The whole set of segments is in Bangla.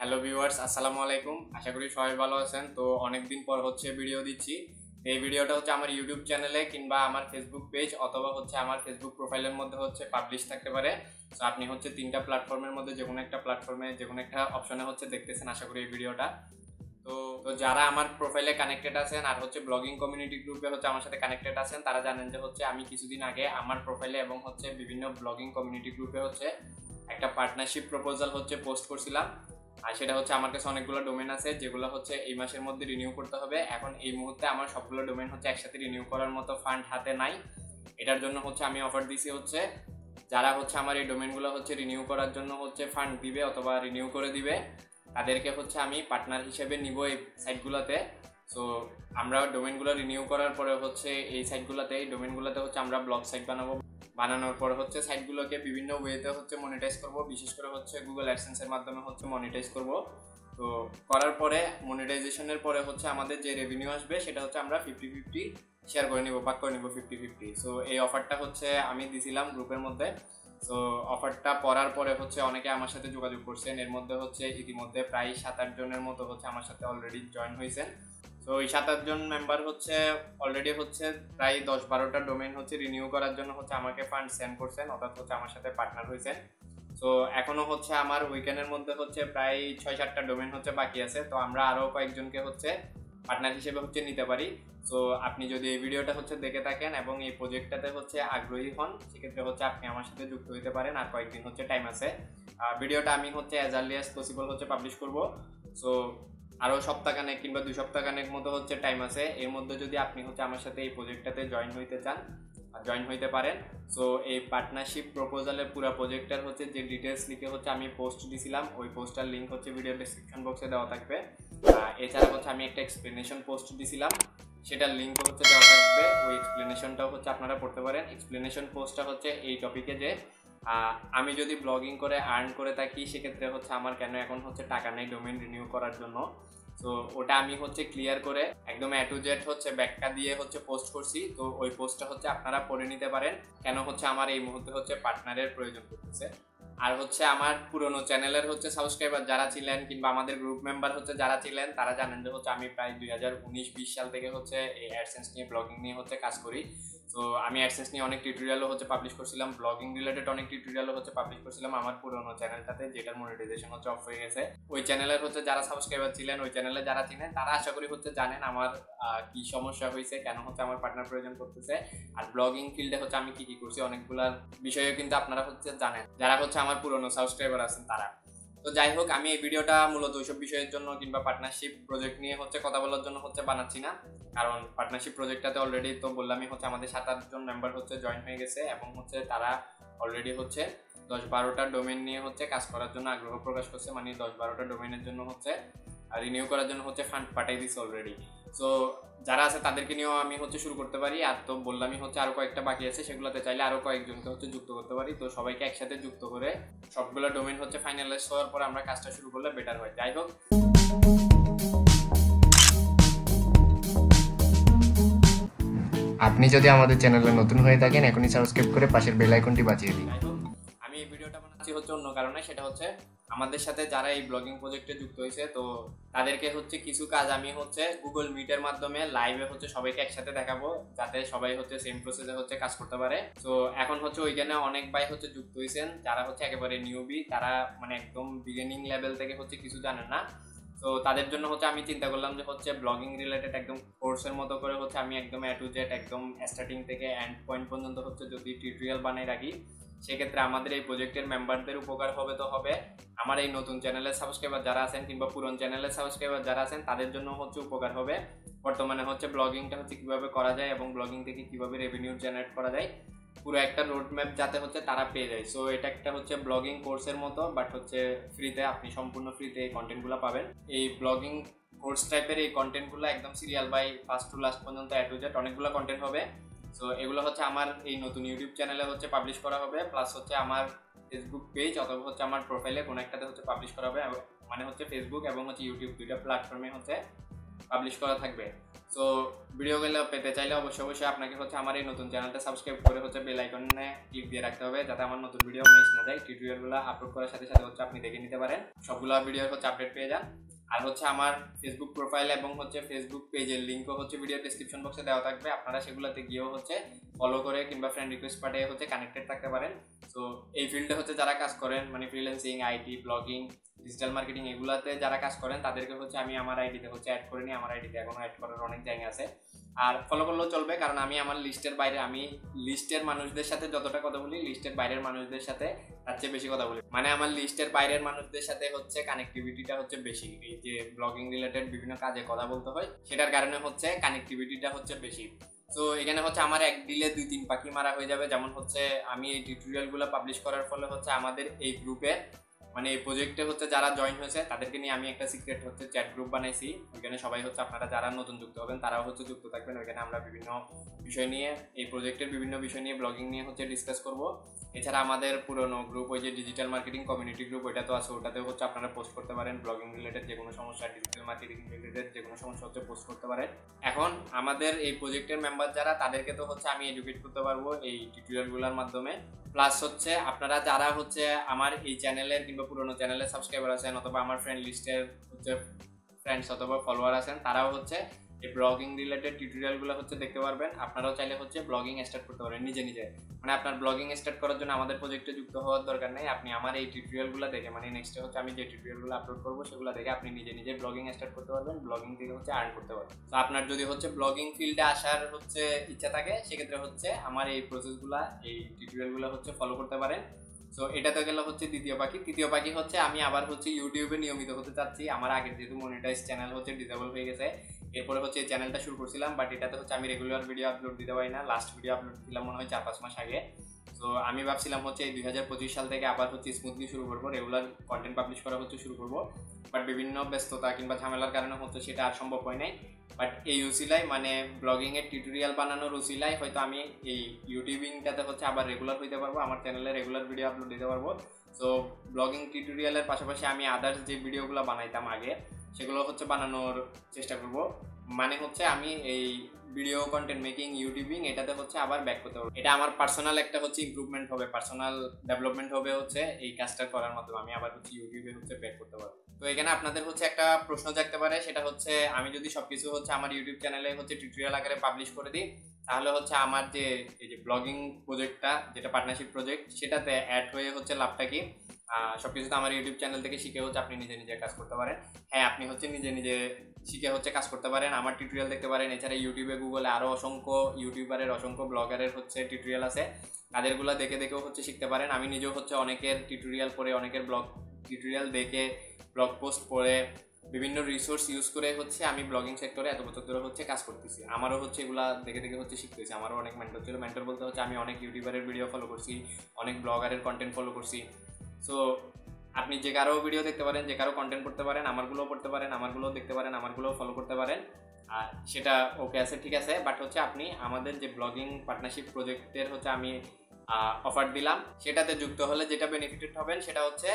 হ্যালো ভিউয়ার্স, আসসালামু আলাইকুম। আশা করি সবাই ভালো আছেন। তো অনেকদিন পর ভিডিও দিচ্ছি। এই ভিডিওটা আমার ইউটিউব চ্যানেলে কিংবা আমার ফেসবুক পেজ অথবা আমার ফেসবুক প্রোফাইলের মধ্যে পাবলিশ থাকতে পারে। তো আপনি তিনটা প্ল্যাটফর্মের মধ্যে যে কোনো একটা প্ল্যাটফর্মে যে কোনো একটা অপশনে দেখতেছেন আশা করি এই ভিডিওটা। তো যারা আমার প্রোফাইলে কানেক্টেড আছেন আর ব্লগিং কমিউনিটি গ্রুপে আমার সাথে কানেক্টেড আছেন তারা জানেন যে আমি কিছুদিন আগে আমার প্রোফাইলে এবং বিভিন্ন ব্লগিং কমিউনিটি গ্রুপে একটা পার্টনারশিপ প্রপোজাল পোস্ট করছিলাম। আর সেটা আমার কাছে অনেকগুলো ডোমেন আছে যেগুলো এই মাসের মধ্যে রিনিউ করতে হবে। এখন এই মুহূর্তে আমার সবগুলো ডোমেন একসাথে রিনিউ করার মতো ফান্ড হাতে নাই। এটার জন্য আমি অফার দিছি যারা আমার এই ডোমেনগুলো রিনিউ করার জন্য ফান্ড দিবে অথবা রিনিউ করে দিবে তাদেরকে আমি পার্টনার হিসেবে নিব এই সাইটগুলোতে। সো আমরা ডোমেনগুলো রিনিউ করার পরে এই সাইটগুলোতে এই ডোমেনগুলোতে আমরা ব্লগ সাইট বানানোর পর সাইটগুলোকে বিভিন্ন ওয়েতে মনিটাইজ করব। বিশেষ করে গুগল অ্যাডসেন্সের মাধ্যমে মনিটাইজ করব। তো করার পরে মনিটাইজেশনের পরে আমাদের যে রেভিনিউ আসবে সেটা আমরা 50-50 শেয়ার করে নিব, ভাগ করে নিব 50-50। সো এই অফারটা আমি দিছিলাম গ্রুপের মধ্যে। সো অফারটা পড়ার পরে অনেকে আমার সাথে যোগাযোগ করছেন। এর মধ্যে ইতিমধ্যে প্রায় 7-8 জনের মতো আমার সাথে অলরেডি জয়েন হয়েছেন। তো এই 7-8 জন মেম্বার অলরেডি প্রায় 10-12টা ডোমেন রিনিউ করার জন্য আমাকে ফান্ড সেন্ড করছেন, অর্থাৎ আমার সাথে পার্টনার হয়েছেন। সো এখনো আমার উইকেন্ডের মধ্যে প্রায় 6-7টা ডোমেন বাকি আছে। তো আমরা আরও কয়েকজনকে পার্টনার হিসেবে নিতে পারি। সো আপনি যদি এই ভিডিওটা দেখে থাকেন এবং এই প্রজেক্টটাতে আগ্রহী হন সেক্ষেত্রে আপনি আমার সাথে যুক্ত হতে পারেন। আর কয়েকদিন টাইম আছে। ভিডিওটা আমি as early as possible publish করব। সো আরও সপ্তাহখানেক কিংবা 2 সপ্তাহখানেক মতো টাইম আছে। এর মধ্যে যদি আপনি আমার সাথে এই প্রজেক্টটাতে জয়েন হইতে চান জয়েন হইতে পারেন। সো এই পার্টনারশিপ প্রপোজালের পুরো প্রজেক্টের যে ডিটেলস লিখে আমি পোস্ট দিছিলাম ওই পোস্টার লিঙ্ক ভিডিও ডেসক্রিপশন বক্সে দেওয়া থাকবে। এছাড়া আমি একটা এক্সপ্লেনেশন পোস্ট দিছিলাম, সেটার লিঙ্ক দেওয়া থাকবে। ওই এক্সপ্লেনেশনটাও আপনারা পড়তে পারেন। এক্সপ্লেনেশন পোস্টটা এই টপিকে যে আমি যদি ব্লগিং করে আর্ন করে থাকি সেক্ষেত্রে আমার কেন এখন টাকা নেই ডোমেন রিনিউ করার জন্য। তো ওটা আমি ক্লিয়ার করে একদম এ টু জেড ব্যাখ্যা দিয়ে পোস্ট করছি। তো ওই পোস্টটা আপনারা পড়ে নিতে পারেন কেন আমার এই মুহূর্তে পার্টনারের প্রয়োজন পড়তেছে। আর আমার পুরনো চ্যানেলের সাবস্ক্রাইবার যারা ছিলেন কিংবা আমাদের গ্রুপ মেম্বার যারা ছিলেন তারা জানেন যে আমি প্রায় 2019-20 সাল থেকে এই অ্যাডসেন্স নিয়ে ব্লগিং নিয়ে কাজ করি। তো আমি অ্যাডসেন্স নিয়ে অনেক টিউটোরিয়ালও পাবলিশ করছিলাম, ব্লগিং রিলেটেড অনেক টিউটোরিয়ালও পাবলিশ করছিলাম আমার পুরনো চ্যানেলটাতে, যেটার মনিটাইজেশন অফ হয়ে গেছে। ওই চ্যানেলের যারা সাবস্ক্রাইবার ছিলেন, ওই চ্যানেলে যারা ছিলেন তারা আশা করি জানেন আমার কি সমস্যা হয়েছে, কেন আমার পার্টনার প্রয়োজন করতেছে। আর ব্লগিং ফিল্ডে আমি কি করছি অনেকগুলার বিষয়ে কিন্তু আপনারা জানেন যারা আমার পুরনো সাবস্ক্রাইবার আছেন তারা। তো যাই হোক, আমি এই ভিডিওটা মূলত ওইসব বিষয়ের জন্য কিংবা পার্টনারশিপ প্রজেক্ট নিয়ে কথা বলার জন্য বানাচ্ছি না। কারণ পার্টনারশিপ প্রজেক্টটাতে অলরেডি তো বললামই আমাদের 7-8 জন মেম্বার জয়েন হয়ে গেছে এবং তারা অলরেডি 10-12টা ডোমেন নিয়ে কাজ করার জন্য আগ্রহ প্রকাশ করছে। মানে 10-12টা ডোমেনের জন্য রিনিউ করার জন্য ফান্ড পাঠাই দিচ্ছে অলরেডি। সো যারা আছে তাদেরকে নিয়েও আমি শুরু করতে পারি। আর তো বললামই আরও কয়েকটা বাকি আছে, সেগুলোতে চাইলে আরও কয়েকজনকে যুক্ত করতে পারি। তো সবাইকে একসাথে যুক্ত করে সবগুলো ডোমেন ফাইনালাইজ হওয়ার পর আমরা কাজটা শুরু করলে বেটার হয়। যাই হোক, আপনি যদি আমাদের চ্যানেলে নতুন হয়ে থাকেন এখনই সাবস্ক্রাইব করে পাশের বেল আইকনটি বাজিয়ে দিন। আমি এই ভিডিওটা বানাচ্ছি অন্য কারণে, সেটা আমাদের সাথে যারা এই ব্লগিং প্রজেক্টে যুক্ত হয়েছে তো তাদেরকে কিছু কাজ আমি গুগল মিটের মাধ্যমে লাইভে সবাইকে একসাথে দেখাবো, যাতে সবাই সেম প্রসেসে কাজ করতে পারে। তো এখন ওইখানে অনেক ভাই যুক্ত হয়েছেন যারা একেবারে নিউবি, তারা মানে একদম বিগিনিং লেভেল থেকে কিছু জানেন না। তো তাদের জন্য আমি চিন্তা করলাম যে ব্লগিং রিলেটেড একদম কোর্সের মতো করে আমি একদম এ টু জেড একদম স্টার্টিং থেকে এন্ড পয়েন্ট পর্যন্ত যদি টিউটোরিয়াল বানিয়ে রাখি সেক্ষেত্রে আমাদের এই প্রজেক্টের মেম্বারদের উপকার হবে। তো হবে আমার এই নতুন চ্যানেলের সাবস্ক্রাইবার যারা আছেন কিংবা পুরনো চ্যানেলের সাবস্ক্রাইবার যারা আছেন তাদের জন্য উপকার হবে। বর্তমানে ব্লগিংটা কিভাবে করা যায় এবং ব্লগিং থেকে কিভাবে রেভিনিউ জেনারেট করা যায় পুরো একটা রোড ম্যাপ যাতে তারা পেয়ে যায়। সো এটা একটা ব্লগিং কোর্সের মতো, বাট ফ্রিতে, আপনি সম্পূর্ণ ফ্রিতে এই কন্টেন্টগুলো পাবেন। এই ব্লগিং কোর্স টাইপের এই কন্টেন্টগুলো একদম serial by first to last পর্যন্ত এ টু জেড অনেকগুলো কন্টেন্ট হবে। সো এগুলো আমার এই নতুন ইউটিউব চ্যানেলে পাবলিশ করা হবে, প্লাস আমার ফেসবুক পেজ অথবা আমার প্রোফাইলে কোনো একটাতে পাবলিশ করা হবে। মানে ফেসবুক এবং ইউটিউব দুইটা প্ল্যাটফর্মে পাবলিশ করা থাকবে। সো ভিডিওগুলো পেতে চাইলে অবশ্যই আপনাকে হচ্ছে আমার এই নতুন চ্যানেলটা সাবস্ক্রাইব করে হচ্ছে বেল আইকনে ক্লিক দিয়ে রাখতে হবে, যাতে আমার নতুন ভিডিও মিস না যায়। টিউটোরিয়ালগুলো আপলোড করার সাথে সাথে হচ্ছে আপনি দেখে নিতে পারেন, সবগুলো ভিডিও হচ্ছে আপডেট পেয়ে যান। আর হচ্ছে আমার ফেসবুক প্রোফাইল এবং হচ্ছে ফেসবুক পেজের লিঙ্কও হচ্ছে ভিডিও ডেসক্রিপশন বক্সে দেওয়া থাকবে, আপনারা সেগুলোতে গিয়েও হচ্ছে ফলো করে কিংবা ফ্রেন্ড রিকোয়েস্ট পাঠিয়ে হচ্ছে কানেক্টেড থাকতে পারেন। সো এই ফিল্ডে হচ্ছে যারা কাজ করেন, মানে freelancing, IT, blogging, digital marketing, এগুলাতে যারা কাজ করেন তাদেরকে হচ্ছে আমি আমার আইডিতে হচ্ছে অ্যাড করে নিই। আমার আইডিতে এখনো অ্যাড করার অনেক জায়গা আছে, আর ফলো করলেও চলবে, কারণ আমি আমার লিস্টের বাইরে, আমি লিস্টের মানুষদের সাথে যতটা কথা বলি, লিস্টের বাইরের মানুষদের সাথে তার চেয়ে বেশি কথা বলি। মানে আমার লিস্টের বাইরের মানুষদের সাথে হচ্ছে কানেক্টিভিটিটা হচ্ছে বেশি, এই যে ব্লগিং রিলেটেড বিভিন্ন কাজে কথা বলতে হয় সেটার কারণে হচ্ছে কানেক্টিভিটিটা হচ্ছে বেশি। তো এখানে হচ্ছে আমার এক ডিলে 2-3 পাখি মারা হয়ে যাবে। যেমন হচ্ছে আমি এই টিউটোরিয়ালগুলো পাবলিশ করার ফলে হচ্ছে আমাদের এই গ্রুপে, মানে এই প্রজেক্টে হচ্ছে যারা জয়েন হয়েছে তাদেরকে নিয়ে আমি একটা সিক্রেট হচ্ছে চ্যাট গ্রুপ বানাইছি। ওইখানে সবাই হচ্ছে, আপনারা যারা নতুন যুক্ত হবেন তারাও হচ্ছে যুক্ত থাকবেন। ওইখানে আমরা বিভিন্ন বিষয় নিয়ে, এই প্রজেক্টের বিভিন্ন বিষয় নিয়ে, ব্লগিং নিয়ে হচ্ছে ডিসকাস করব। এছাড়া আমাদের পুরনো গ্রুপ, ওই যে ডিজিটাল মার্কেটিং কমিউনিটি গ্রুপ, ওইটা তো আছে, ওটাতেও হচ্ছে আপনারা পোস্ট করতে পারেন। ব্লগিং রিলেটেড যে কোনো সমস্যা, ডিজিটাল মার্কেটিং রিলেটেড যে কোনো সমস্যা হচ্ছে পোস্ট করতে পারেন। এখন আমাদের এই প্রজেক্টের মেম্বার যারা, তাদেরকে তো হচ্ছে আমি এডুকেট করতে পারবো এই টিউটোরিয়ালগুলোর মাধ্যমে। প্লাস হচ্ছে আপনারা যারা হচ্ছে আমার এই চ্যানেলের কিংবা পুরোনো চ্যানেলের সাবস্ক্রাইবার আছেন, অথবা আমার ফ্রেন্ড লিস্টের হচ্ছে ফ্রেন্ডস অথবা ফলোয়ার আছেন, তারাও হচ্ছে এই ব্লগিং রিলেটেড টিউটোরিয়ালগুলো হচ্ছে দেখতে পারবেন। আপনারাও চাইলে হচ্ছে ব্লগিং স্টার্ট করতে পারেন নিজে নিজে। মানে আপনার ব্লগিং স্টার্ট করার জন্য আমাদের প্রজেক্টে যুক্ত হওয়ার দরকার নেই, আপনি আমার এই টিউটোরিয়ালগুলো দেখে, মানে নেক্সটে হচ্ছে আমি যে টিউটোরিয়ালগুলো আপলোড করবো সেগুলো দেখে আপনি নিজে নিজে ব্লগিং স্টার্ট করতে পারবেন, ব্লগিং থেকে হচ্ছে আর্ন করতে পারবেন। তো আপনার যদি হচ্ছে ব্লগিং ফিল্ডে আসার হচ্ছে ইচ্ছা থাকে, সেক্ষেত্রে হচ্ছে আমার এই প্রসেসগুলো, এই টিউটোরিয়ালগুলো হচ্ছে ফলো করতে পারেন। সো এটা তো গেল হচ্ছে দ্বিতীয় পাখি। তৃতীয় পাখি হচ্ছে আমি আবার হচ্ছে ইউটিউবে নিয়মিত হতে চাচ্ছি। আমার আগের যেহেতু মনিটাইজ চ্যানেল হচ্ছে ডিসেবল হয়ে গেছে, এরপরে হচ্ছে এই চ্যানেলটা শুরু করছিলাম, বাট এটাতে হচ্ছে আমি রেগুলার ভিডিও আপলোড দিতে পারি না। লাস্ট ভিডিও আপলোড দিলাম মনে হয় 4-5 মাস আগে। তো আমি ভাবছিলাম হচ্ছে এই 2025 সাল থেকে আবার হচ্ছে স্মুথলি শুরু করবো, রেগুলার কন্টেন্ট পাবলিশ করা হচ্ছে শুরু করবো। বাট বিভিন্ন ব্যস্ততা কিংবা ঝামেলার কারণে হচ্ছে সেটা আর সম্ভব হয় নাই। বাট এই উসিলাই, মানে ব্লগিং এর টিউটোরিয়াল বানানোর উসিলাই হয়তো আমি এই ইউটিউবিংটাতে হচ্ছে আবার রেগুলার হইতে পারবো, আমার চ্যানেলে রেগুলার ভিডিও আপলোড দিতে পারবো। সো ব্লগিং টিউটোরিয়ালের পাশাপাশি আমি আদার্স যে ভিডিওগুলো বানাইতাম আগে, সেগুলো হচ্ছে বানানোর চেষ্টা করব। মানে হচ্ছে আমি এই ভিডিও কন্টেন্ট মেকিং, ইউটিউবিং, এটাতে হচ্ছে আবার ব্যাক করতে পারবো। এটা আমার পার্সোনাল একটা হচ্ছে ইমপ্রুভমেন্ট হবে, পার্সোনাল ডেভেলপমেন্ট হবে হচ্ছে এই কাজটা করার মাধ্যমে আমি আবার হচ্ছে ইউটিউবে হচ্ছে ব্যাক করতে পারবো। তো এখানে আপনাদের হচ্ছে একটা প্রশ্ন জাগতে পারে, সেটা হচ্ছে আমি যদি সবকিছু হচ্ছে আমার ইউটিউব চ্যানেলে হচ্ছে টিউটোরিয়াল আকারে পাবলিশ করে দিই, তাহলে হচ্ছে আমার যে এই যে ব্লগিং প্রজেক্টটা, যেটা পার্টনারশিপ প্রজেক্ট, সেটাতে অ্যাড হয়ে হচ্ছে লাভটা কি? সবকিছু তো আমার ইউটিউব চ্যানেল থেকে শিখে হচ্ছে আপনি নিজে নিজে কাজ করতে পারেন। হ্যাঁ, আপনি হচ্ছে নিজে নিজে শিখে হচ্ছে কাজ করতে পারেন, আমার টিউটোরিয়াল দেখতে পারেন। এছাড়া ইউটিউবে, গুগলে আরও অসংখ্য ইউটিউবারের, অসংখ্য ব্লগারের হচ্ছে টিউটোরিয়াল আছে, তাদেরগুলো দেখে দেখেও হচ্ছে শিখতে পারেন। আমি নিজেও হচ্ছে অনেকের টিউটোরিয়াল পড়ে, অনেকের ব্লগ টিউটোরিয়াল দেখে, ব্লগ পোস্ট পড়ে, বিভিন্ন রিসোর্স ইউজ করে হচ্ছে আমি ব্লগিং সেক্টরে এত বছর ধরে হচ্ছে কাজ করতেছি। আমারও হচ্ছে এগুলা দেখে দেখে হচ্ছে শিখতেছি। আমারও অনেক মেন্টর ছিল। মেন্টর বলতে হচ্ছে আমি অনেক ইউটিউবারের ভিডিও ফলো করছি, অনেক ব্লগারের কন্টেন্ট ফলো করছি। সো আপনি যে কারো ভিডিও দেখতে পারেন, যে কারো কন্টেন্ট পড়তে পারেন, আমারগুলোও পড়তে পারেন, আমারগুলোও দেখতে পারেন, আমারগুলোও ফলো করতে পারেন। আর সেটা ওকে আছে, ঠিক আছে। বাট হচ্ছে আপনি আমাদের যে ব্লগিং পার্টনারশিপ প্রজেক্টের হচ্ছে আমি অফার দিলাম, সেটাতে যুক্ত হলে যেটা বেনিফিটেড হবেন সেটা হচ্ছে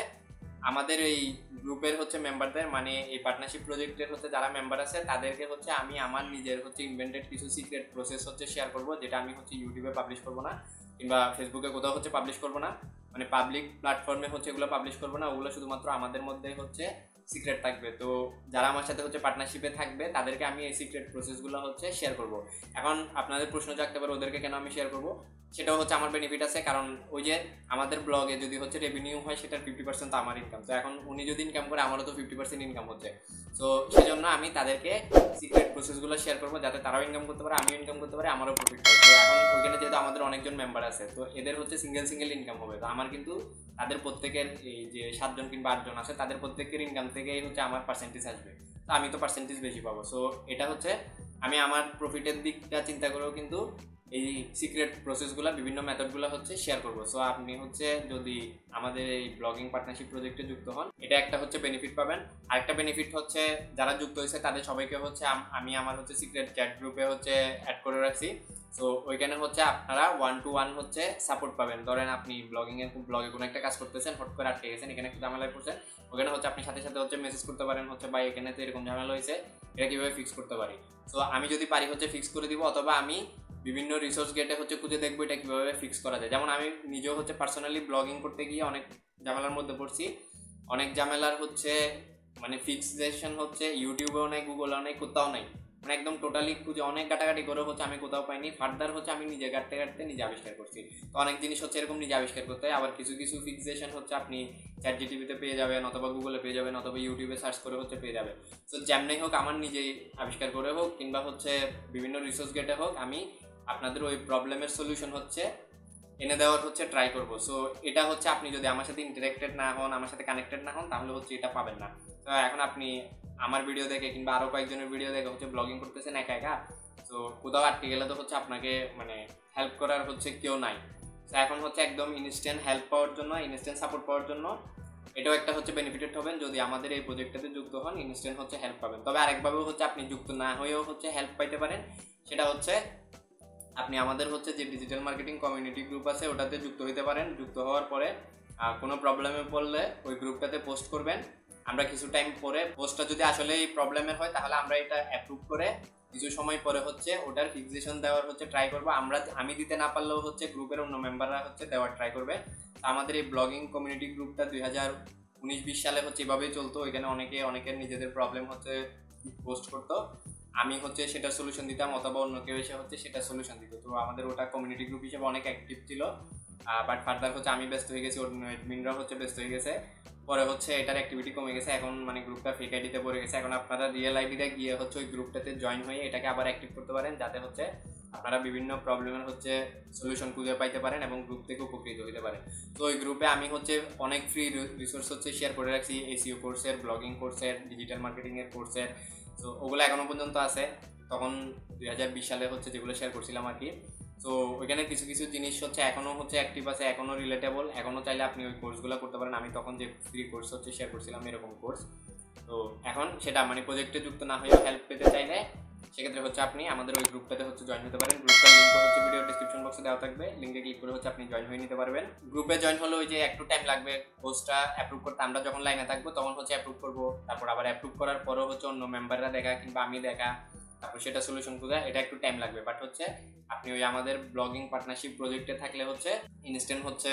আমাদের এই গ্রুপের হচ্ছে মেম্বারদের, মানে এই পার্টনারশিপ প্রজেক্টের হচ্ছে যারা মেম্বার আছে তাদেরকে হচ্ছে আমি আমার নিজের হচ্ছে ইনভেন্টেড কিছু সিক্রেট প্রসেস হচ্ছে শেয়ার করব, যেটা আমি হচ্ছে ইউটিউবে পাবলিশ করব না কিংবা ফেসবুকে কোথাও হচ্ছে পাবলিশ করব না, মানে পাবলিক প্ল্যাটফর্মে হচ্ছে এগুলো পাবলিশ করব না। ওগুলো শুধুমাত্র আমাদের মধ্যে হচ্ছে সিক্রেট থাকবে। তো যারা আমার সাথে হচ্ছে পার্টনারশিপে থাকবে তাদেরকে আমি এই সিক্রেট প্রসেসগুলো হচ্ছে শেয়ার করব। এখন আপনাদের প্রশ্ন জাগতে পারে ওদেরকে কেন আমি শেয়ার করব? সেটাও হচ্ছে আমার বেনিফিট আছে, কারণ ওই যে আমাদের ব্লগে যদি হচ্ছে রেভিনিউ হয় সেটার 50% তো আমার ইনকাম। তো এখন উনি যদি ইনকাম করে আমারও তো 50% ইনকাম হচ্ছে। তো সেই জন্য আমি তাদেরকে সিক্রেট প্রসেসগুলো শেয়ার করবো, যাতে তারাও ইনকাম করতে পারে, আমিও ইনকাম করতে পারে, আমারও প্রফিট হয়। তো এখন ওইখানে যেহেতু আমাদের অনেকজন মেম্বার আছে, তো এদের হচ্ছে সিঙ্গেল ইনকাম হবে। তো আমার কিন্তু তাদের প্রত্যেকের, এই যে 7 জন কিংবা 8 জন আছে, তাদের প্রত্যেকের ইনকাম থেকেই হচ্ছে আমার পার্সেন্টেজ আসবে। তো আমি তো পার্সেন্টেজ বেশি পাবো। সো এটা হচ্ছে আমি আমার প্রফিটের দিকটা চিন্তা করেও কিন্তু এই সিক্রেট প্রসেসগুলো, বিভিন্ন মেথডগুলো হচ্ছে শেয়ার করবো। সো আপনি হচ্ছে যদি আমাদের এই ব্লগিং পার্টনারশিপ প্রজেক্টে যুক্ত হন, এটা একটা হচ্ছে বেনিফিট পাবেন। আরেকটা বেনিফিট হচ্ছে যারা যুক্ত হয়েছে তাদের সবাইকে হচ্ছে আমি আমার হচ্ছে সিক্রেট চ্যাট গ্রুপে হচ্ছে অ্যাড করে রাখছি। সো ওইখানে হচ্ছে আপনারা 1-to-1 হচ্ছে সাপোর্ট পাবেন। ধরেন আপনি ব্লগে কোনো একটা কাজ করতেছেন, হট করে আটকে গেছেন, এখানে একটু ঝামেলায় পড়ছেন, ওখানে হচ্ছে আপনি সাথে সাথে হচ্ছে মেসেজ করতে পারেন হচ্ছে ভাই এখানে তো এরকম ঝামেলা হয়েছে, এটা কীভাবে ফিক্স করতে পারি। সো আমি যদি পারি হচ্ছে ফিক্স করে দিব, অথবা আমি বিভিন্ন রিসোর্স গেটে হচ্ছে খুঁজে দেখবো এটা কীভাবে ফিক্স করা যায়। যেমন আমি নিজেও হচ্ছে পার্সোনালি ব্লগিং করতে গিয়ে অনেক ঝামেলার মধ্যে পড়ছি। অনেক ঝামেলার হচ্ছে মানে ফিক্সেশন হচ্ছে ইউটিউবেও নাই, গুগলেও নাই, কোথাও নাই, মানে একদম টোটালি খুঁজে অনেক ঘাটাঘাটি করে হচ্ছে আমি কোথাও পাইনি। ফার্দার হচ্ছে আমি নিজে ঘাটতে ঘাটতে নিজে আবিষ্কার করছি। তো অনেক জিনিস হচ্ছে এরকম নিজে আবিষ্কার করতে হয়। আবার কিছু কিছু ফিক্সেশন হচ্ছে আপনি ChatGPT-তে পেয়ে যাবেন, অথবা গুগলে পেয়ে যাবেন, অথবা ইউটিউবে সার্চ করে হচ্ছে পেয়ে যাবেন। তো যেমনি হোক, আমার নিজেই আবিষ্কার করে হোক কিংবা হচ্ছে বিভিন্ন রিসোর্স গেটে হোক, আমি আপনাদের ওই প্রবলেমের সলিউশন হচ্ছে এনে দেওয়ার হচ্ছে ট্রাই করবো। সো এটা হচ্ছে আপনি যদি আমার সাথে ইন্টারেক্টেড না হন, আমার সাথে কানেক্টেড না হন, তাহলে হচ্ছে এটা পাবেন না। তো এখন আপনি আমার ভিডিও দেখে কিংবা আরও কয়েকজনের ভিডিও দেখে হচ্ছে ব্লগিং করতেছেন একা একা, তো কোথাও আটকে গেলে তো হচ্ছে আপনাকে মানে হেল্প করার হচ্ছে কেউ নাই। তো এখন হচ্ছে একদম ইনস্ট্যান্ট হেল্প পাওয়ার জন্য, ইনস্ট্যান্ট সাপোর্ট পাওয়ার জন্য এটাও একটা হচ্ছে বেনিফিটেড হবেন। যদি আমাদের এই প্রজেক্টটাতে যুক্ত হন, ইনস্ট্যান্ট হচ্ছে হেল্প পাবেন। তবে আরেকভাবেও হচ্ছে আপনি যুক্ত না হয়েও হচ্ছে হেল্প পাইতে পারেন। সেটা হচ্ছে আপনি আমাদের হচ্ছে যে ডিজিটাল মার্কেটিং কমিউনিটি গ্রুপ আছে ওটাতে যুক্ত হইতে পারেন। যুক্ত হওয়ার পরে কোনো প্রবলেমে পড়লে ওই গ্রুপটাতে পোস্ট করবেন। আমরা কিছু টাইম পরে পোস্টটা যদি আসলে এই প্রবলেমের হয়, তাহলে আমরা এটা অ্যাপ্রুভ করে কিছু সময় পরে হচ্ছে ওটার ফিক্সেশন দেওয়ার হচ্ছে ট্রাই করবো। আমি দিতে না পারলেও হচ্ছে গ্রুপের অন্য মেম্বাররা হচ্ছে দেওয়ার ট্রাই করবে। আমাদের এই ব্লগিং কমিউনিটি গ্রুপটা 2019-20 সালে হচ্ছে এভাবেই চলতো। ওইখানে অনেকের নিজেদের প্রবলেম হচ্ছে পোস্ট করতো, আমি হচ্ছে সেটা সলিউশন দিতাম, অথবা অন্য কেউ এসে হচ্ছে সেটা সলিউশন দিত। তো আমাদের ওটা কমিউনিটি গ্রুপ হিসেবে অনেক অ্যাক্টিভ ছিল। বাট ফার্দার হচ্ছে আমি ব্যস্ত হয়ে গেছি, অন্য অ্যাডমিনরাও হচ্ছে ব্যস্ত হয়ে গেছে। পরে হচ্ছে এটার অ্যাক্টিভিটি কমে গেছে। এখন মানে গ্রুপটা ফেক আইডিতে পড়ে গেছে। এখন আপনারা রিয়েল আইডিতে গিয়ে হচ্ছে ওই গ্রুপটাতে জয়েন হয়ে এটাকে আবার অ্যাক্টিভ করতে পারেন, যাতে হচ্ছে আপনারা বিভিন্ন প্রবলেমের হচ্ছে সলিউশন খুঁজে পাইতে পারেন এবং গ্রুপ থেকে উপকৃত হতে পারেন। তো ওই গ্রুপে আমি হচ্ছে অনেক ফ্রি রিসোর্স হচ্ছে শেয়ার করে রাখছি, এসইও কোর্সের, ব্লগিং কোর্সের, ডিজিটাল মার্কেটিংয়ের কোর্সের। তো ওগুলো এখনও পর্যন্ত আছে। তখন 2020 সালে হচ্ছে যেগুলো শেয়ার করছিলাম আর কি। তো ওইখানে কিছু কিছু জিনিস হচ্ছে এখনও হচ্ছে অ্যাক্টিভ আছে, এখনও রিলেটেবল, এখনও চাইলে আপনি ওই কোর্সগুলো করতে পারেন। আমি তখন যে ফ্রি কোর্স হচ্ছে শেয়ার করছিলাম এরকম কোর্স। তো এখন সেটা মানে প্রজেক্টে যুক্ত না হয়েও হেল্প পেতে চাইলে সেক্ষেত্রে হচ্ছে আপনি আমাদের ওই গ্রুপটাতে হচ্ছে জয়েন হতে পারেন। গ্রুপটার লিঙ্ক হচ্ছে ভিডিও ডিসক্রিপশন বক্সে দেওয়া থাকবে, লিঙ্কে ক্লিক করে হচ্ছে আপনি জয়েন হয়ে নিতে পারবেন। গ্রুপে জয়েন হলে ওই যে একটু টাইম লাগবে কোর্সটা অ্যাপ্রুভ করতে। আমরা যখন লাইনে থাকবো তখন হচ্ছে অ্যাপ্রুভ করবো, তারপর আবার অ্যাপ্রুভ করার পরও হচ্ছে অন্য মেম্বাররা দেখা কিংবা আমি দেখা, তারপর সেটা সলিউশন খোঁজা, এটা একটু টাইম লাগবে। বাট হচ্ছে আপনি ওই আমাদের ব্লগিং পার্টনারশিপ প্রজেক্টে থাকলে হচ্ছে ইনস্ট্যান্ট হচ্ছে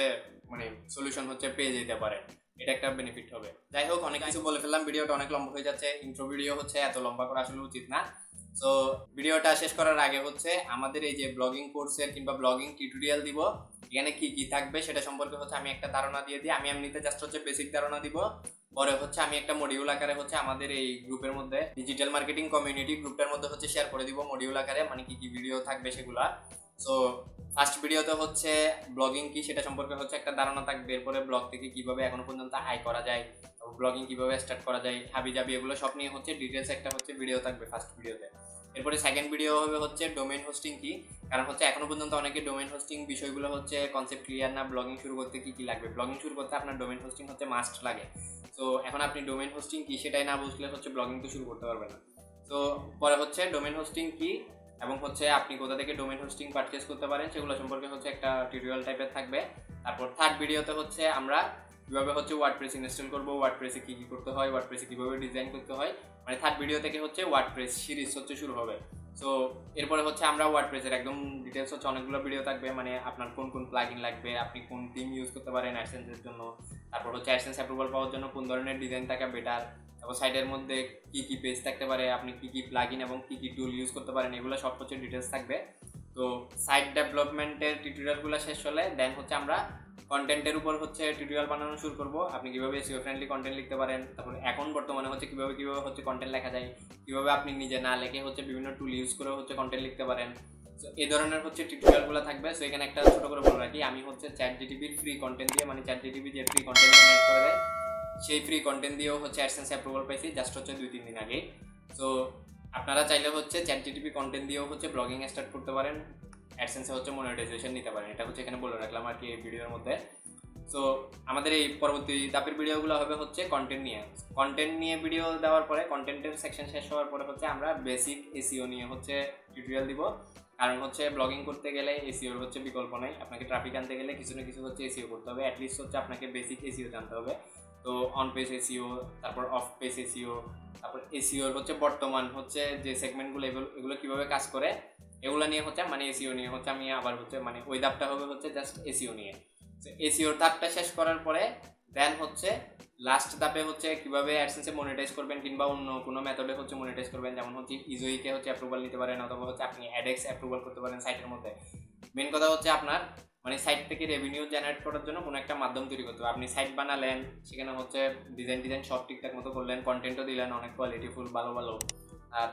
মানে সলিউশন হচ্ছে পেয়ে যেতে পারে। এটা একটা বেনিফিট হবে। যাই হোক, অনেক কিছু বলে ফেললাম, ভিডিওটা অনেক লম্বা হয়ে যাচ্ছে। ইন্ট্রো ভিডিও হচ্ছে এত লম্বা করা আসলে উচিত না। সো ভিডিওটা শেষ করার আগে হচ্ছে আমাদের এই যে ব্লগিং কোর্সের কিংবা ব্লগিং টিউটোরিয়াল দিব, এখানে কি কি থাকবে সেটা সম্পর্কে হচ্ছে আমি একটা ধারণা দিয়ে দিই। আমি এমনিতে জাস্ট হচ্ছে বেসিক ধারণা দিব। পরে হচ্ছে আমি একটা মডিউল আকারে হচ্ছে আমাদের এই গ্রুপের মধ্যে, ডিজিটাল মার্কেটিং কমিউনিটি গ্রুপটার মধ্যে হচ্ছে শেয়ার করে দিব মডিউল আকারে, মানে কি কি ভিডিও থাকবে সেগুলা। সো ফার্স্ট ভিডিওতে হচ্ছে ব্লগিং কি সেটা সম্পর্কে হচ্ছে একটা ধারণা থাকবে। এরপরে ব্লগ থেকে কিভাবে এখনো পর্যন্ত আয় করা যায়, ব্লগিং কিভাবে স্টার্ট করা যায়, হাবি জাবি, এগুলো সব নিয়ে হচ্ছে ডিটেলস একটা হচ্ছে ভিডিও থাকবে ফার্স্ট ভিডিওতে। এরপরে সেকেন্ড ভিডিও হবে হচ্ছে ডোমেইন হোস্টিং কি, কারণ হচ্ছে এখনো পর্যন্ত অনেকে ডোমেইন হোস্টিং বিষয়গুলো হচ্ছে কনসেপ্ট ক্লিয়ার না। ব্লগিং শুরু করতে কি কি লাগবে, ব্লগিং শুরু করতে আপনার ডোমেইন হোস্টিং হচ্ছে মাস্ট লাগে। তো এখন আপনি ডোমেইন হোস্টিং কি সেটাই না বুঝলে হচ্ছে ব্লগিং তো শুরু করতে পারবেন না। তো পরে হচ্ছে ডোমেইন হোস্টিং কি এবং হচ্ছে আপনি কোথা থেকে ডোমেইন হোস্টিং পারচেজ করতে পারেন সেগুলো সম্পর্কে হচ্ছে একটা টিউটোরিয়াল টাইপের থাকবে। তারপর থার্ড ভিডিওতে হচ্ছে আমরা কীভাবে হচ্ছে ওয়ার্ডপ্রেস ইনস্টল করবো, ওয়ার্ডপ্রেসে কী কী করতে হয়, ওয়ার্ডপ্রেসে কীভাবে ডিজাইন করতে হয়, মানে থার্ড ভিডিও থেকে হচ্ছে ওয়ার্ডপ্রেস সিরিজ হচ্ছে শুরু হবে। সো এরপরে হচ্ছে আমরা ওয়ার্ডপ্রেসের একদম ডিটেলস হচ্ছে অনেকগুলো ভিডিও থাকবে, মানে আপনার কোন কোন প্লাগইন লাগবে, আপনি কোন থিম ইউজ করতে পারেন অ্যাডসেন্সের জন্য, তারপর হচ্ছে অ্যাডসেন্স অ্যাপ্রুভাল পাওয়ার জন্য কোন ধরনের ডিজাইন থাকা বেটার, তারপর সাইডের মধ্যে কী কী পেজ থাকতে পারে, আপনি কী কী প্লাগইন এবং কী কী টুল ইউজ করতে পারেন, এগুলো সব হচ্ছে ডিটেলস থাকবে। তো সাইট ডেভেলপমেন্টের টিউটোরিয়ালগুলো শেষ হলে দেন হচ্ছে আমরা কন্টেন্টের উপর হচ্ছে টিউটোরিয়াল বানানো শুরু করব। আপনি কীভাবে এসইও ফ্রেন্ডলি কন্টেন্ট লিখতে পারেন, তারপর এখন বর্তমানে হচ্ছে কীভাবে হচ্ছে কন্টেন্ট লেখা যায়, কীভাবে আপনি নিজে না লেখে হচ্ছে বিভিন্ন টুল ইউজ করে হচ্ছে কন্টেন্ট লিখতে পারেন। সো এই ধরনের হচ্ছে টিউটোরিয়ালগুলো থাকবে। সো এখানে একটা ছোটো করে বলে রাখি, আমি হচ্ছে ChatGPT-র ফ্রি কন্টেন্ট দিয়ে, মানে ChatGPT যে ফ্রি কন্টেন্ট জেনারেট করে দেয় সেই ফ্রি কন্টেন্ট দিয়েও হচ্ছে অ্যাডসেন্স অ্যাপ্রুভাল পাইছি জাস্ট হচ্ছে 2-3 দিন আগে। সো আপনারা চাইলে হচ্ছে ChatGPT কন্টেন্ট দিয়েও হচ্ছে ব্লগিং স্টার্ট করতে পারেন, অ্যাডসেন্সে হচ্ছে মনিটাইজেশন নিতে পারেন। এটা হচ্ছে এখানে বলে রাখলাম আর কি এই ভিডিওর মধ্যে। সো আমাদের এই পরবর্তী ধাপের ভিডিওগুলো হবে হচ্ছে কন্টেন্ট নিয়ে ভিডিও দেওয়ার পরে, কন্টেন্টের সেকশন শেষ হওয়ার পরে হচ্ছে আমরা বেসিক এসইও নিয়ে হচ্ছে টিউটোরিয়াল দিব। কারণ হচ্ছে ব্লগিং করতে গেলে এসইওর হচ্ছে বিকল্প নাই, আপনাকে ট্রাফিক আনতে গেলে কিছু না কিছু হচ্ছে এসইও করতে হবে, অ্যাটলিস্ট হচ্ছে আপনাকে বেসিক এসইও জানতে হবে। তো অন পেজ এসিও, তারপর অফ পেজ এসিও, তারপর এসিওর হচ্ছে বর্তমান হচ্ছে যে সেগমেন্টগুলো এগুলো কীভাবে কাজ করে এগুলো নিয়ে হচ্ছে মানে এসিও নিয়ে হচ্ছে আমি আবার হচ্ছে মানে ওই ধাপটা হবে হচ্ছে জাস্ট এসিও নিয়ে। এসিওর ধাপটা শেষ করার পরে দেন হচ্ছে লাস্ট ধাপে হচ্ছে কিভাবে অ্যাডসেন্সে মনিটাইজ করবেন কিংবা অন্য কোনো মেথডে হচ্ছে মনিটাইজ করবেন, যেমন হচ্ছে ইজোইকে হচ্ছে অ্যাপ্রুভাল নিতে পারেন অথবা হচ্ছে আপনি অ্যাডেক্স অ্যাপ্রুভাল করতে পারেন সাইটের মধ্যে। মেন কথা হচ্ছে আপনার মানে সাইট থেকে রেভিনিউ জেনারেট করার জন্য কোনো একটা মাধ্যম তৈরি করতে হবে। আপনি সাইট বানালেন, সেখানে হচ্ছে ডিজাইন সব ঠিকঠাক মতো করলেন, কন্টেন্টও দিলেন অনেক কোয়ালিটিফুল ভালো,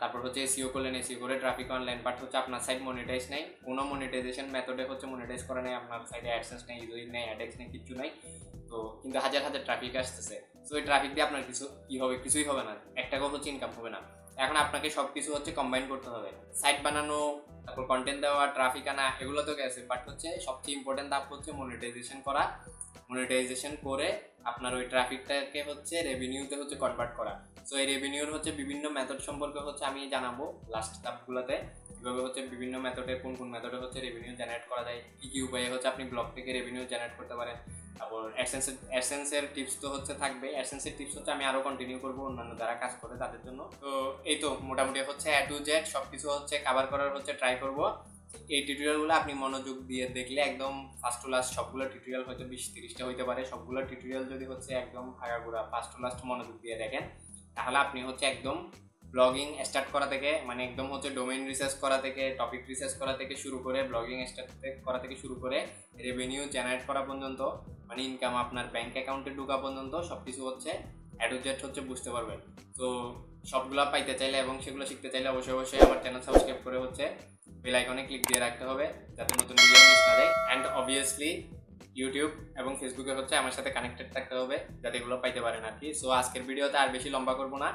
তারপর হচ্ছে এসিও করলেন, এসিও করে ট্রাফিক অনলাইন, বাট হচ্ছে আপনার সাইট মনিটাইজ নেই, কোনো মনিটাইজেশন মেথডে হচ্ছে মনিটাইজ করা নেই, আপনার সাইটে অ্যাডসেন্স নেই, ইউই নেই, অ্যাডেক্স নেই, কিচ্ছু নাই। তো কিন্তু হাজার ট্রাফিক আসতেছে। তো ওই ট্রাফিক দিয়ে আপনার কিছুই হবে না, এক টাকাও হচ্ছে ইনকাম হবে না। এখন আপনাকে সব কিছু হচ্ছে কম্বাইন করতে হবে, সাইট বানানো, তারপর কন্টেন্ট দেওয়া, ট্রাফিক আনা, এগুলো তো গেছে, বাট হচ্ছে সবচেয়ে ইম্পর্টেন্ট ধাপ হচ্ছে মনিটাইজেশন করা। মনিটাইজেশন করে আপনার ওই ট্রাফিকটাকে হচ্ছে রেভিনিউতে হচ্ছে কনভার্ট করা। সো এই রেভিনিউর হচ্ছে বিভিন্ন মেথড সম্পর্কে হচ্ছে আমি জানাবো লাস্ট ধাপগুলোতে, কীভাবে হচ্ছে বিভিন্ন মেথডে কোন মেথডে হচ্ছে রেভিনিউ জেনারেট করা যায়, কী উপায়ে হচ্ছে আপনি ব্লগ থেকে রেভিনিউ জেনারেট করতে পারেন। তারপর অ্যাডসেন্সের টিপস তো হচ্ছে থাকবে, অ্যাডসেন্সের টিপস হচ্ছে আমি আরও কন্টিনিউ করবো অন্যান্য যারা কাজ করে তাদের জন্য। তো এই তো মোটামুটি হচ্ছে A to Z সব কিছু হচ্ছে কভার করার হচ্ছে ট্রাই করবো। এই টিউটোরিয়ালগুলো আপনি মনোযোগ দিয়ে দেখলে একদম ফার্স্ট টু লাস্ট সবগুলো টিউটোরিয়াল হয়তো 20-30টা হইতে পারে, সবগুলো টিউটোরিয়াল যদি হচ্ছে একদম আগাগোড়া ফার্স্ট টু লাস্ট মনোযোগ দিয়ে দেখেন, তাহলে আপনি হচ্ছে একদম ব্লগিং স্টার্ট করা থেকে মানে একদম হচ্ছে ডোমেইন রিসার্চ করা থেকে, টপিক রিসার্চ করা থেকে শুরু করে, ব্লগিং স্টার্ট করা থেকে শুরু করে রেভিনিউ জেনারেট করা পর্যন্ত, মানে ইনকাম আপনার ব্যাংক অ্যাকাউন্টে ঢোকা পর্যন্ত সব কিছু হচ্ছে A to Z হচ্ছে বুঝতে পারবেন। তো সবগুলো পাইতে চাইলে এবং সেগুলো শিখতে চাইলে অবশ্যই আমার চ্যানেল সাবস্ক্রাইব করে হচ্ছে বেল আইকনে ক্লিক দিয়ে রাখতে হবে যাতে নতুন ভিডিও মিস না যায়। অ্যান্ড অবভিয়াসলি ইউটিউব এবং ফেসবুকে হচ্ছে আমার সাথে কানেক্টেড থাকতে হবে যাতে এগুলো পাইতে পারেন আর কি। সো আজকের ভিডিওতে আর বেশি লম্বা করবো না,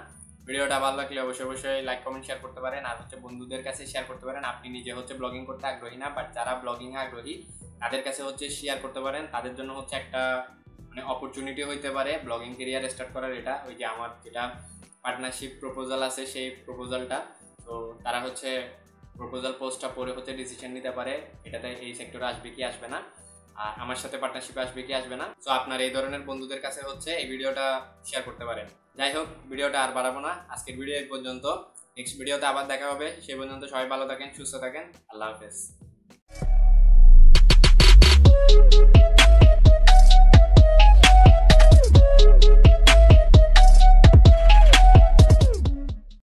ভিডিওটা ভালো লাগলে অবশ্যই লাইক কমেন্ট শেয়ার করতে পারেন, আর হচ্ছে বন্ধুদের কাছে শেয়ার করতে পারেন। আপনি নিজে হচ্ছে ব্লগিং করতে আগ্রহী না, বাট যারা ব্লগিং আগ্রহী তাদের কাছে হচ্ছে শেয়ার করতে পারেন, তাদের জন্য হচ্ছে একটা মানে অপরচুনিটি হইতে পারে ব্লগিং কেরিয়ার স্টার্ট করার। এটা ওই যে আমার যেটা পার্টনারশিপ প্রপোজাল আছে সেই প্রপোজালটা, তো তারা হচ্ছে প্রপোজাল পোস্টটা পড়ে হচ্ছে ডিসিশন নিতে পারে এটাতে এই সেক্টরে আসবে কি আসবে না, আর আমার সাথে পার্টনারশিপে আসবে কি আসবে না। তো আপনার এই ধরনের বন্ধুদের কাছে হচ্ছে এই ভিডিওটা শেয়ার করতে পারেন। যাই হোক, ভিডিওটা আর বাড়াবো না, আজকের ভিডিও এই পর্যন্ত। নেক্সট ভিডিওতে আবার দেখা হবে, সেই পর্যন্ত সবাই ভালো থাকেন, সুস্থ থাকেন, আল্লাহ হাফেজ।